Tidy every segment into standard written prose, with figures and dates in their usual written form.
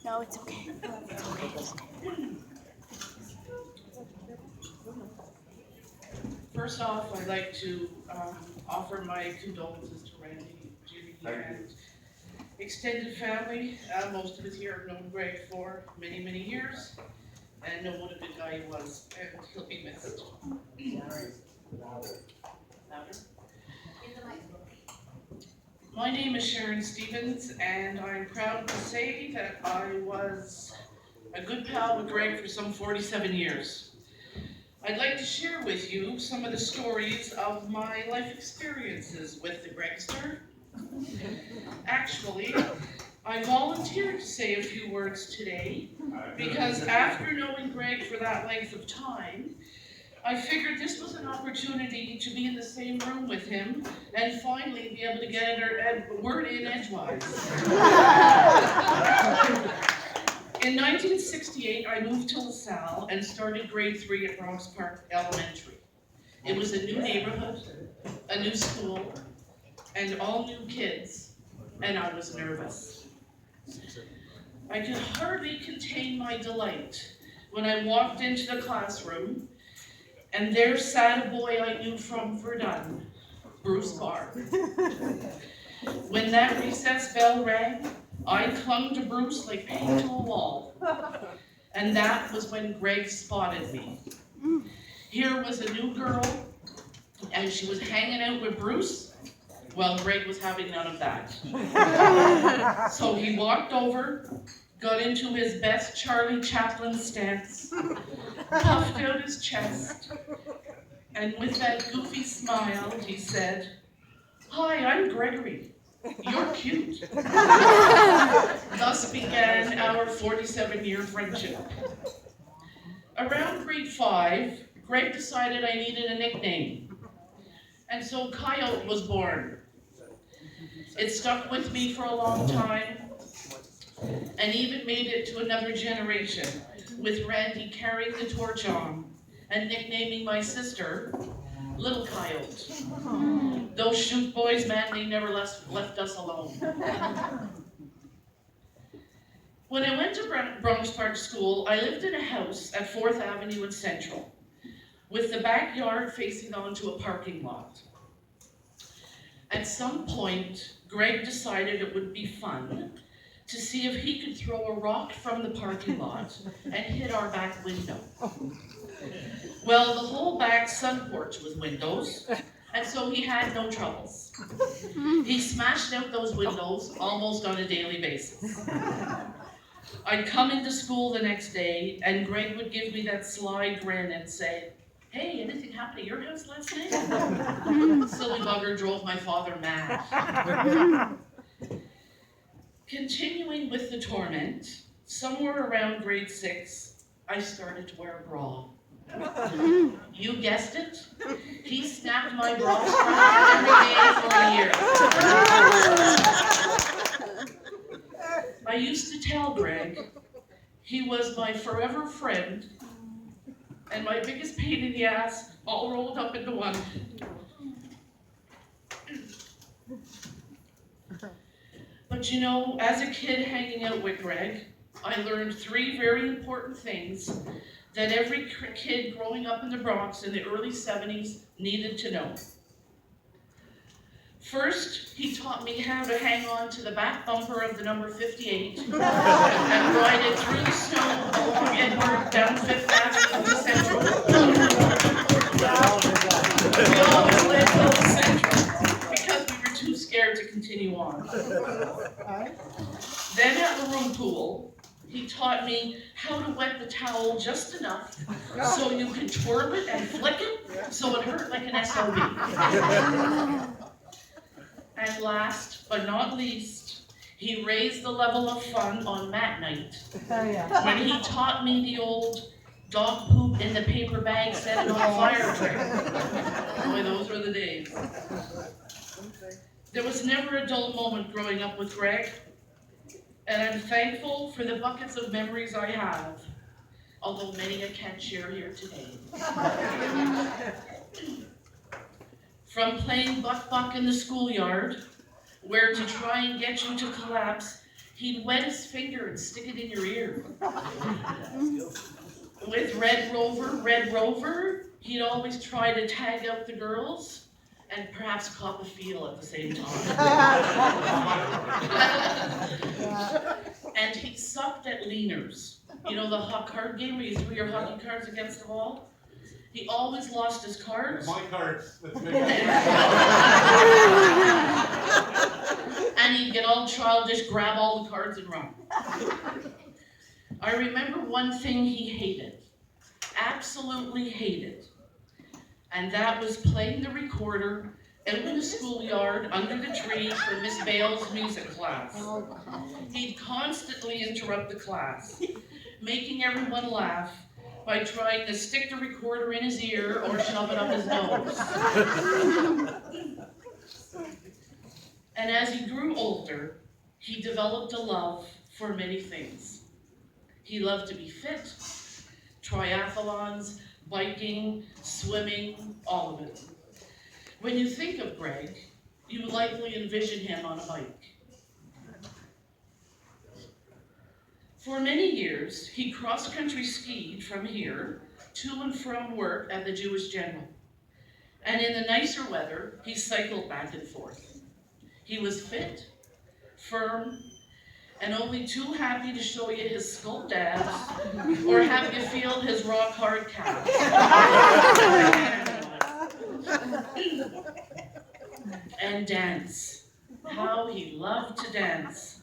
No, it's okay. It's okay. It's okay. First off, I'd like to offer my condolences to Randy, Judy, and extended family. Most of us here have known Greg for many, many years and know what a good guy he was, and he'll be missed. Louder. My name is Sharron Stevens, and I'm proud to say that I was a good pal with Greg for some 47 years. I'd like to share with you some of the stories of my life experiences with the Gregster. Actually, I volunteered to say a few words today because after knowing Greg for that length of time, I figured this was an opportunity to be in the same room with him and finally be able to get a word in edgewise. In 1968, I moved to LaSalle and started grade 3 at Bronx Park Elementary. It was a new neighborhood, a new school, and all new kids, and I was nervous. I could hardly contain my delight when I walked into the classroom, and there sat a boy I knew from Verdun, Bruce Barr. When that recess bell rang, I clung to Bruce like paint to a wall. And that was when Greg spotted me. Here was a new girl, and she was hanging out with Bruce. Well, Greg was having none of that. So he walked over, got into his best Charlie Chaplin stance, puffed out his chest, and with that goofy smile, he said, "Hi, I'm Gregory. You're cute." Thus began our 47-year friendship. Around grade 5, Greg decided I needed a nickname, and so Coyote was born. It stuck with me for a long time, and even made it to another generation, with Randy carrying the torch on and nicknaming my sister Little Coyote. Those Shute boys, man, they never left us alone. When I went to Bronx Park School, I lived in a house at 4th Avenue and Central, with the backyard facing onto a parking lot. At some point, Greg decided it would be fun to see if he could throw a rock from the parking lot and hit our back window. Well, the whole back sun porch was windows, and so he had no troubles. He smashed out those windows almost on a daily basis. I'd come into school the next day, and Greg would give me that sly grin and say, "Hey, anything happened at your house last night?" Silly bugger drove my father mad. Continuing with the torment, somewhere around grade 6, I started to wear a bra. You guessed it, he snapped my bra strap every day for a year. I used to tell Greg he was my forever friend and my biggest pain in the ass, all rolled up into one. But you know, as a kid hanging out with Greg, I learned 3 very important things that every kid growing up in the Bronx in the early 70s needed to know. First, he taught me how to hang on to the back bumper of the number 58 and ride it through the snow along Edward down 5th Avenue to Central. We always lived on Central because we were too scared to continue on. Then at the room pool, he taught me how to wet the towel just enough so you could twirl it and flick it so it hurt like an SOB. And last but not least, he raised the level of fun on mat night when he taught me the old dog poop in the paper bag set it on fire trick. Boy, those were the days. There was never a dull moment growing up with Greg, and I'm thankful for the buckets of memories I have, although many I can't share here today. From playing buck-buck in the schoolyard, where to try and get you to collapse, He'd wet his finger and stick it in your ear. With Red Rover, he'd always try to tag out the girls and perhaps cop a feel at the same time. And he sucked at leaners. You know the hot card game where you threw your hockey cards against the wall? He always lost his cards. My cards. And he'd get all childish, grab all the cards and run. I remember one thing he hated, absolutely hated, and that was playing the recorder out in the schoolyard under the tree for Miss Bale's music class. He'd constantly interrupt the class, making everyone laugh by trying to stick the recorder in his ear or shove it up his nose. And as he grew older, he developed a love for many things. He loved to be fit, triathlons, biking, swimming, all of it. When you think of Greg, you likely envision him on a bike. For many years, he cross-country skied from here to and from work at the Jewish General. And in the nicer weather, he cycled back and forth. He was fit, firm, and only too happy to show you his sculpted abs or have you feel his rock-hard calves. And dance. How he loved to dance.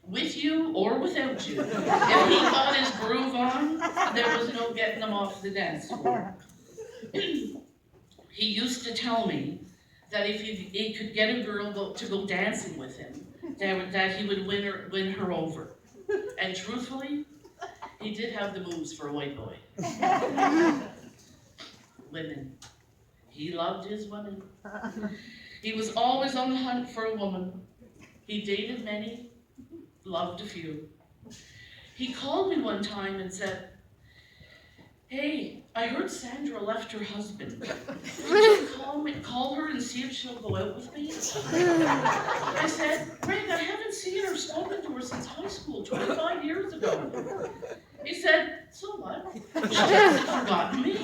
With you or without you. If he got his groove on, there was no getting him off the dance floor. He used to tell me that if he could get a girl to go dancing with him, that he would win her over. And truthfully, he did have the moves for a white boy. Women. He loved his women. He was always on the hunt for a woman. He dated many, loved a few. He called me one time and said, "Hey, I heard Sandra left her husband. Could you call her and see if she'll go out with me?" I said, "Greg, I haven't seen her or spoken to her since high school, 25 years ago." He said, "So what? She hasn't forgotten me."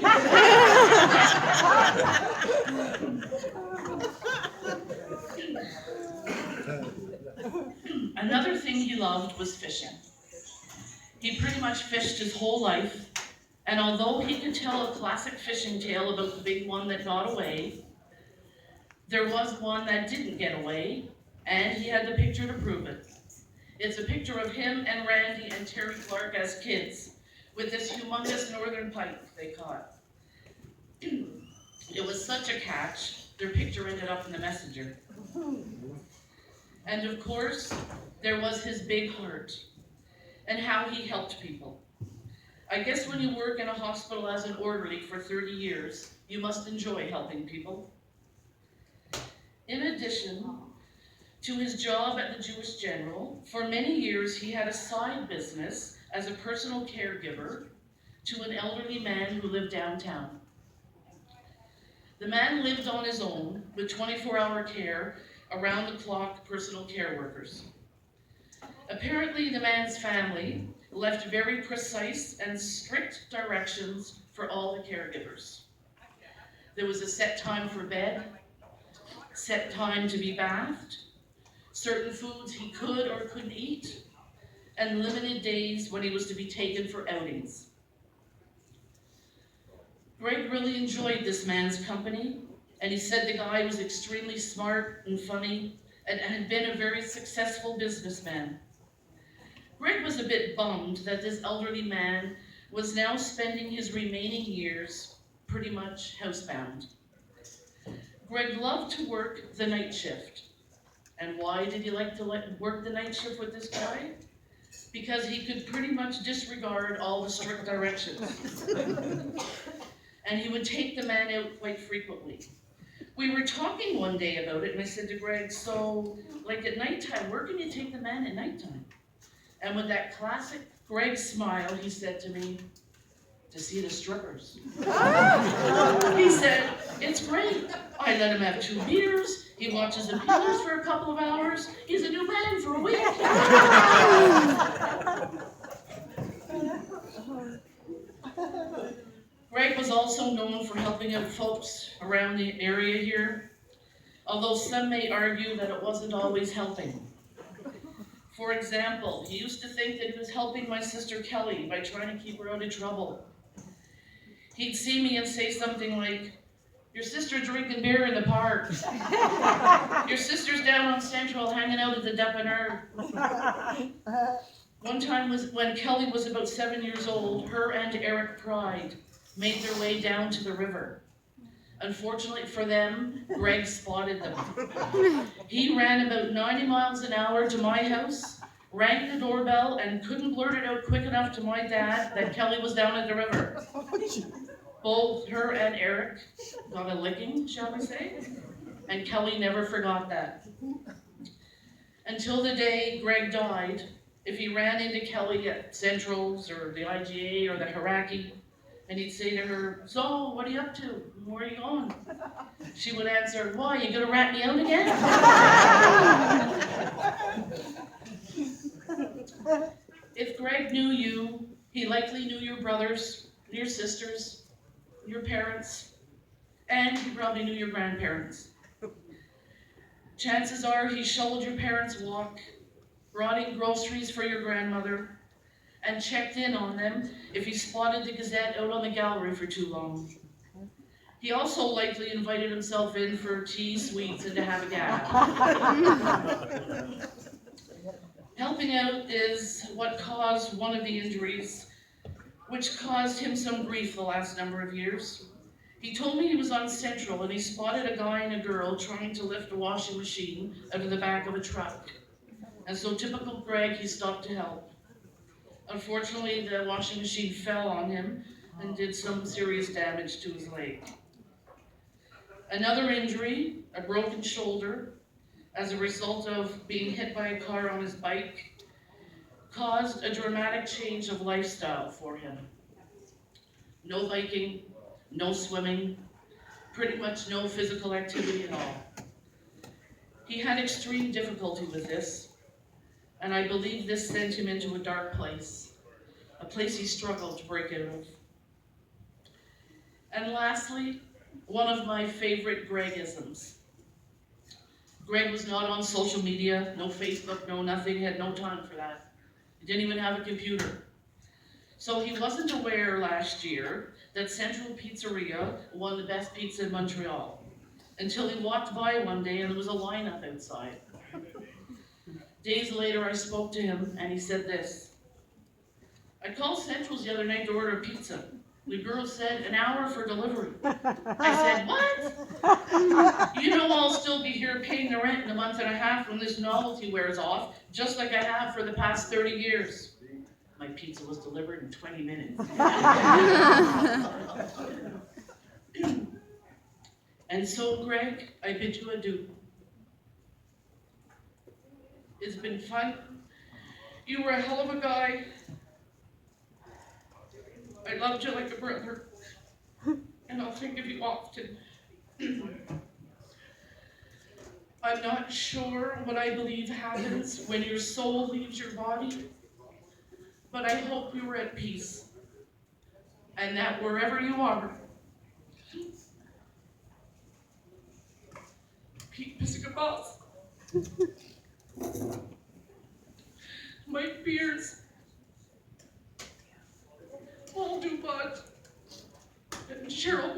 Another thing he loved was fishing. He pretty much fished his whole life. And although he could tell a classic fishing tale about the big one that got away, there was one that didn't get away, and he had the picture to prove it. It's a picture of him and Randy and Terry Clark as kids, with this humongous northern pike they caught. It was such a catch, their picture ended up in the Messenger. And of course, there was his big heart, and how he helped people. I guess when you work in a hospital as an orderly for 30 years, you must enjoy helping people. In addition to his job at the Jewish General, for many years he had a side business as a personal caregiver to an elderly man who lived downtown. The man lived on his own with 24-hour care, around-the-clock personal care workers. Apparently, the man's family left very precise and strict directions for all the caregivers. There was a set time for bed, set time to be bathed, certain foods he could or couldn't eat, and limited days when he was to be taken for outings. Greg really enjoyed this man's company, and he said the guy was extremely smart and funny and had been a very successful businessman. Greg was a bit bummed that this elderly man was now spending his remaining years pretty much housebound. Greg loved to work the night shift. And why did he like to work the night shift with this guy? Because he could pretty much disregard all the strict directions. And he would take the man out quite frequently. We were talking one day about it, and I said to Greg, "So, like at nighttime, where can you take the man at nighttime?" And with that classic Greg smile, he said to me, "To see the strippers." He said, "It's great. I let him have 2 beers. He watches the Beatles for a couple of hours. He's a new man for a week." helping out folks around the area here, although some may argue that it wasn't always helping. For example, he used to think that he was helping my sister Kelly by trying to keep her out of trouble. He'd see me and say something like, "Your sister's drinking beer in the park. Your sister's down on Central hanging out at the Depanneur." One time was when Kelly was about 7 years old, her and Eric Pride made their way down to the river. Unfortunately for them, Greg spotted them. He ran about 90 miles an hour to my house, rang the doorbell, and couldn't blurt it out quick enough to my dad that Kelly was down at the river. Both her and Eric got a licking, shall we say, and Kelly never forgot that. Until the day Greg died, if he ran into Kelly at Central's or the IGA or the Haraki, and he'd say to her, "So, what are you up to? Where are you going?" She would answer, "Why, you gonna rat me out again?" If Greg knew you, he likely knew your brothers, your sisters, your parents, and he probably knew your grandparents. Chances are he shoveled your parents' walk, brought in groceries for your grandmother, and checked in on them if he spotted the Gazette out on the gallery for too long. He also likely invited himself in for tea, sweets, and to have a gab. Helping out is what caused one of the injuries, which caused him some grief the last number of years. He told me he was on Central and he spotted a guy and a girl trying to lift a washing machine out of the back of a truck. And so typical Greg, he stopped to help. Unfortunately, the washing machine fell on him and did some serious damage to his leg. Another injury, a broken shoulder, as a result of being hit by a car on his bike, caused a dramatic change of lifestyle for him. No biking, no swimming, pretty much no physical activity at all. He had extreme difficulty with this, and I believe this sent him into a dark place, a place he struggled to break out of. And lastly, one of my favorite Gregisms. Greg was not on social media, no Facebook, no nothing, he had no time for that. He didn't even have a computer. So he wasn't aware last year that Central Pizzeria won the best pizza in Montreal, until he walked by one day and there was a lineup outside. Days later, I spoke to him and he said this: "I called Central's the other night to order a pizza. The girl said an hour for delivery." I said, "What? You know I'll still be here paying the rent in a month and a half when this novelty wears off, just like I have for the past 30 years. My pizza was delivered in 20 minutes. And so, Greg, I bid you adieu. It's been fun. You were a hell of a guy. I loved you like a brother, and I'll think of you often. I'm not sure what I believe happens when your soul leaves your body, but I hope you are at peace, and that wherever you are, Pete Piscabas, Mike Beers, Paul Dupont, and Cheryl